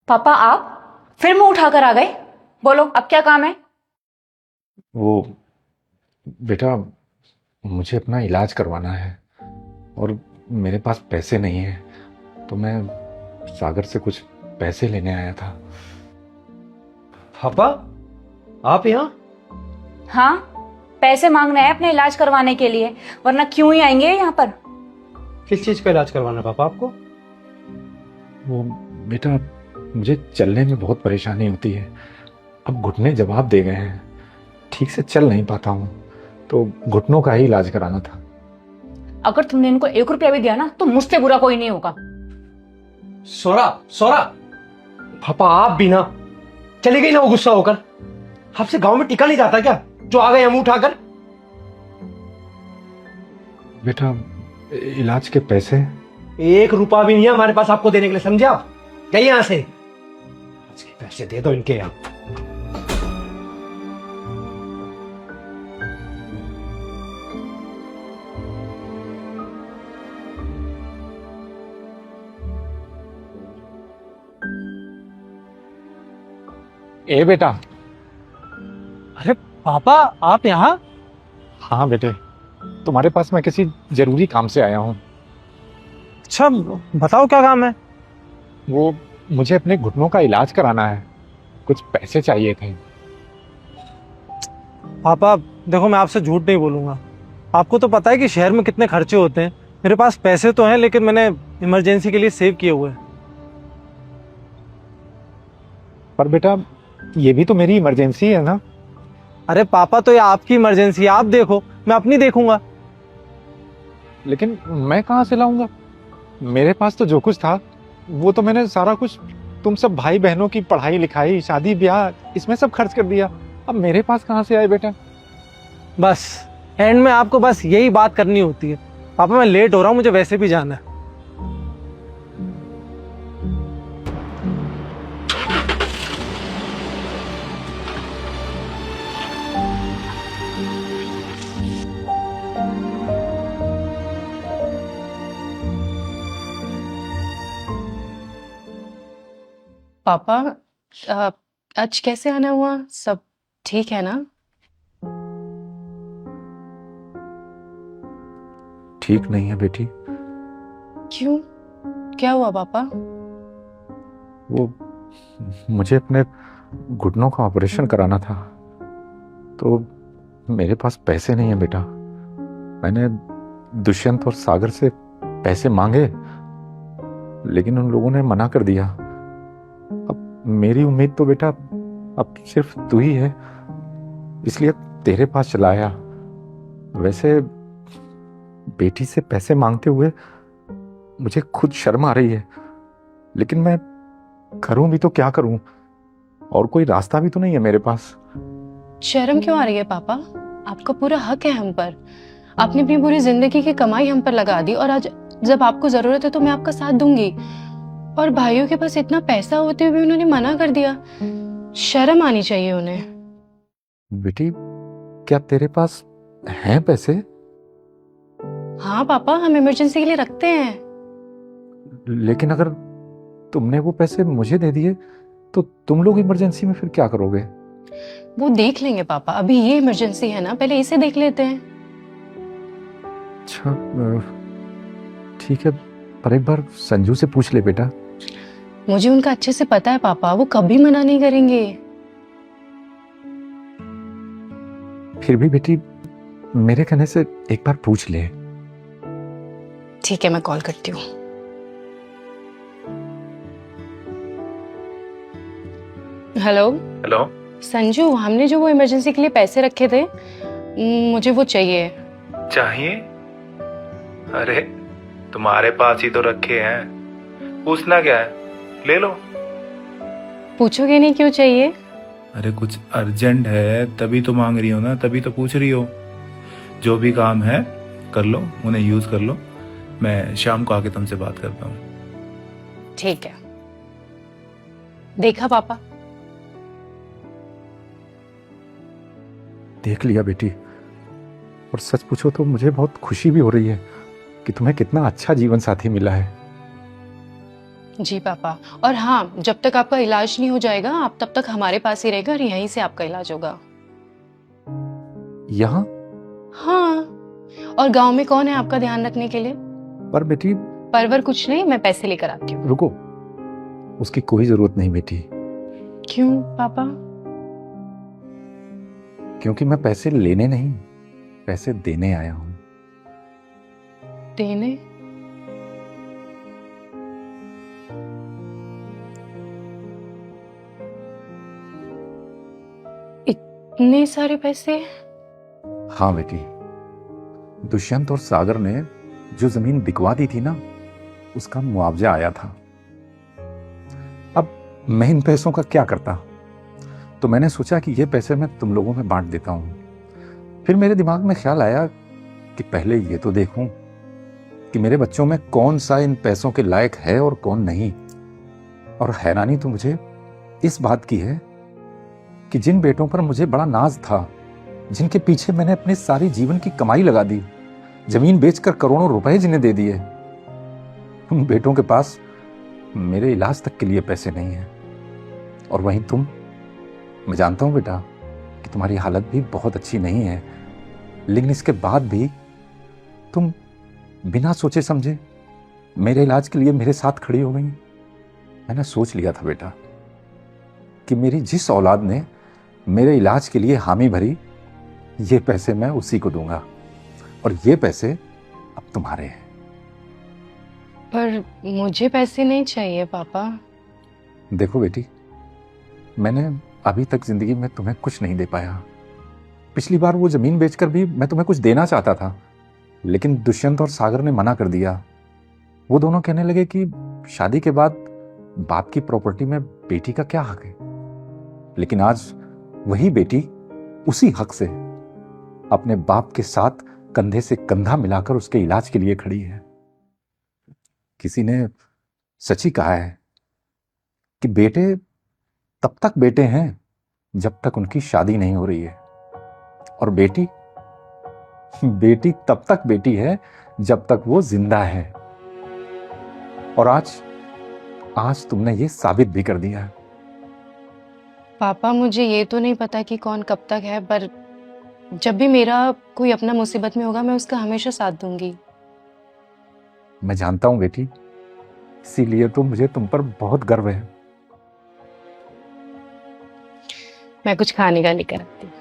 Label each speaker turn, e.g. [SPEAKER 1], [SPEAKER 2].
[SPEAKER 1] पापा आप फिर मुंह उठाकर आ गए। बोलो अब क्या काम है।
[SPEAKER 2] वो बेटा, मुझे अपना इलाज करवाना है और मेरे पास पैसे नहीं है, तो मैं सागर से कुछ पैसे लेने आया था।
[SPEAKER 3] पापा आप यहाँ?
[SPEAKER 1] हाँ, पैसे मांगने आए अपने इलाज करवाने के लिए, वरना क्यों ही आएंगे यहाँ पर।
[SPEAKER 3] किस चीज का इलाज करवाना है पापा आपको?
[SPEAKER 2] वो बेटा, मुझे चलने में बहुत परेशानी होती है। अब घुटने जवाब दे गए हैं, ठीक से चल नहीं पाता हूँ, तो घुटनों का ही इलाज कराना था।
[SPEAKER 1] अगर तुमने इनको 1 रुपया भी दिया ना तो मुझसे बुरा कोई नहीं होगा।
[SPEAKER 3] सोरा सोरा, पापा आप भी ना चली गई ना वो गुस्सा होकर। आपसे गांव में टिका नहीं जाता क्या जो आ गए हम उठाकर?
[SPEAKER 2] बेटा, इलाज के पैसे
[SPEAKER 3] 1 रुपया भी नहीं है हमारे पास आपको देने के लिए, समझे आप? जाइए यहां से, आज के पैसे दे दो इनके यहाँ।
[SPEAKER 2] ए बेटा।
[SPEAKER 4] अरे पापा आप यहाँ?
[SPEAKER 2] हाँ बेटे, तुम्हारे पास मैं किसी जरूरी काम से आया हूँ।
[SPEAKER 4] अच्छा बताओ क्या काम है?
[SPEAKER 2] वो मुझे अपने घुटनों का इलाज कराना है, कुछ पैसे चाहिए थे।
[SPEAKER 4] पापा देखो, मैं आपसे झूठ नहीं बोलूंगा। आपको तो पता है कि शहर में कितने खर्चे होते हैं। मेरे पास पैसे तो हैं, लेकिन मैंने इमरजेंसी के लिए सेव किए हुए हैं।
[SPEAKER 2] पर बेटा, ये भी तो मेरी इमरजेंसी है ना।
[SPEAKER 4] अरे पापा, तो ये आपकी इमरजेंसी है, आप देखो, मैं अपनी देखूंगा।
[SPEAKER 2] लेकिन मैं कहाँ से लाऊंगा? मेरे पास तो जो कुछ था वो तो मैंने सारा कुछ तुम सब भाई बहनों की पढ़ाई लिखाई शादी ब्याह इसमें सब खर्च कर दिया। अब मेरे पास कहाँ से आए बेटा?
[SPEAKER 4] बस एंड में आपको बस यही बात करनी होती है। पापा मैं लेट हो रहा हूँ, मुझे वैसे भी जाना है।
[SPEAKER 5] पापा आज कैसे आना हुआ? सब ठीक है ना?
[SPEAKER 2] ठीक नहीं है बेटी।
[SPEAKER 5] क्यों, क्या हुआ पापा?
[SPEAKER 2] वो मुझे अपने घुटनों का ऑपरेशन कराना था, तो मेरे पास पैसे नहीं है बेटा। मैंने दुष्यंत और सागर से पैसे मांगे, लेकिन उन लोगों ने मना कर दिया। अब मेरी उम्मीद तो बेटा अब सिर्फ तू ही है, इसलिए तेरे पास चला आया। वैसे बेटी से पैसे मांगते हुए मुझे खुद शर्म आ रही है, लेकिन मैं करूं भी तो क्या करूं? और कोई रास्ता भी तो नहीं है मेरे पास।
[SPEAKER 5] शर्म क्यों आ रही है पापा? आपका पूरा हक है हम पर। आपने अपनी पूरी जिंदगी की कमाई हम पर लगा दी, और आज जब आपको जरूरत है तो मैं आपका साथ दूंगी। और भाइयों के पास इतना पैसा होते हुए भी उन्होंने मना कर दिया। शर्म आनी चाहिए उन्हें।
[SPEAKER 2] बेटी, क्या तेरे पास हैं पैसे?
[SPEAKER 5] हाँ पापा, हम इमरजेंसी के लिए रखते हैं।
[SPEAKER 2] लेकिन अगर तुमने वो पैसे मुझे दे दिए तो तुम लोग इमरजेंसी में फिर क्या करोगे?
[SPEAKER 5] वो देख लेंगे पापा, अभी ये इमरजेंसी है ना, पहले इसे देख लेते हैं।
[SPEAKER 2] अच्छा ठीक है, पर एक बार संजू से पूछ ले बेटा।
[SPEAKER 5] मुझे उनका अच्छे से पता है पापा, वो कभी मना नहीं करेंगे।
[SPEAKER 2] फिर भी बेटी, मेरे कहने से एक बार पूछ ले।
[SPEAKER 5] ठीक है, मैं कॉल करती हूँ। Hello
[SPEAKER 6] hello.
[SPEAKER 5] संजू, हमने जो वो इमरजेंसी के लिए पैसे रखे थे, मुझे वो चाहिए।
[SPEAKER 6] चाहिए? अरे तुम्हारे पास ही तो रखे हैं, पूछना क्या है, ले लो।
[SPEAKER 5] पूछोगे नहीं क्यों चाहिए?
[SPEAKER 6] अरे कुछ अर्जेंट है तभी तो मांग रही हो ना, तभी तो पूछ रही हो। जो भी काम है कर लो, उन्हें यूज कर लो। मैं शाम को आके तुमसे बात करता हूँ।
[SPEAKER 5] ठीक है। देखा पापा?
[SPEAKER 2] देख लिया बेटी, और सच पूछो तो मुझे बहुत खुशी भी हो रही है कि तुम्हें कितना अच्छा जीवन साथी मिला है।
[SPEAKER 5] जी पापा। और हाँ, जब तक आपका इलाज नहीं हो जाएगा आप तब तक हमारे पास ही रहेगा और यहीं से आपका इलाज होगा।
[SPEAKER 2] यहाँ?
[SPEAKER 5] हाँ, और गांव में कौन है आपका ध्यान रखने के लिए?
[SPEAKER 2] पर बेटी,
[SPEAKER 5] परवर कुछ नहीं, मैं पैसे लेकर आती हूँ।
[SPEAKER 2] रुको, उसकी कोई जरूरत नहीं बेटी,
[SPEAKER 5] क्यों पापा?
[SPEAKER 2] क्योंकि मैं पैसे लेने नहीं, पैसे देने आया हूं।
[SPEAKER 5] देने? इतने सारे पैसे?
[SPEAKER 2] हाँ बेटी, दुष्यंत और सागर ने जो जमीन बिकवा दी थी ना, उसका मुआवजा आया था। अब मैं इन पैसों का क्या करता, तो मैंने सोचा कि ये पैसे मैं तुम लोगों में बांट देता हूं। फिर मेरे दिमाग में ख्याल आया कि पहले ये तो देखूं कि मेरे बच्चों में कौन सा इन पैसों के लायक है और कौन नहीं। और हैरानी तो मुझे इस बात की है कि जिन बेटों पर मुझे बड़ा नाज था, जिनके पीछे मैंने अपने सारी जीवन की कमाई लगा दी, जमीन बेचकर करोड़ों रुपए जिन्हें दे दिए, उन बेटों के पास मेरे इलाज तक के लिए पैसे नहीं हैं। और वहीं तुम, मैं जानता हूं बेटा कि तुम्हारी हालत भी बहुत अच्छी नहीं है, लेकिन इसके बाद भी तुम बिना सोचे समझे मेरे इलाज के लिए मेरे साथ खड़ी हो गई। मैंने सोच लिया था बेटा कि मेरी जिस औलाद ने मेरे इलाज के लिए हामी भरी, ये पैसे मैं उसी को दूंगा, और ये पैसे अब तुम्हारे हैं।
[SPEAKER 5] पर मुझे पैसे नहीं चाहिए पापा।
[SPEAKER 2] देखो बेटी, मैंने अभी तक जिंदगी में तुम्हें कुछ नहीं दे पाया। पिछली बार वो जमीन बेचकर भी मैं तुम्हें कुछ देना चाहता था, लेकिन दुष्यंत और सागर ने मना कर दिया। वो दोनों कहने लगे कि शादी के बाद बाप की प्रॉपर्टी में बेटी का क्या हक है। लेकिन आज वही बेटी उसी हक से अपने बाप के साथ कंधे से कंधा मिलाकर उसके इलाज के लिए खड़ी है। किसी ने सच ही कहा है कि बेटे तब तक बेटे हैं जब तक उनकी शादी नहीं हो रही है, और बेटी बेटी तब तक बेटी है जब तक वो जिंदा है। और आज तुमने ये साबित भी कर दिया है।
[SPEAKER 5] पापा मुझे ये तो नहीं पता कि कौन कब तक है, पर जब भी मेरा कोई अपना मुसीबत में होगा मैं उसका हमेशा साथ दूंगी।
[SPEAKER 2] मैं जानता हूं बेटी, इसीलिए तो मुझे तुम पर बहुत गर्व है।
[SPEAKER 5] मैं कुछ खाने का लेकर आती हूँ।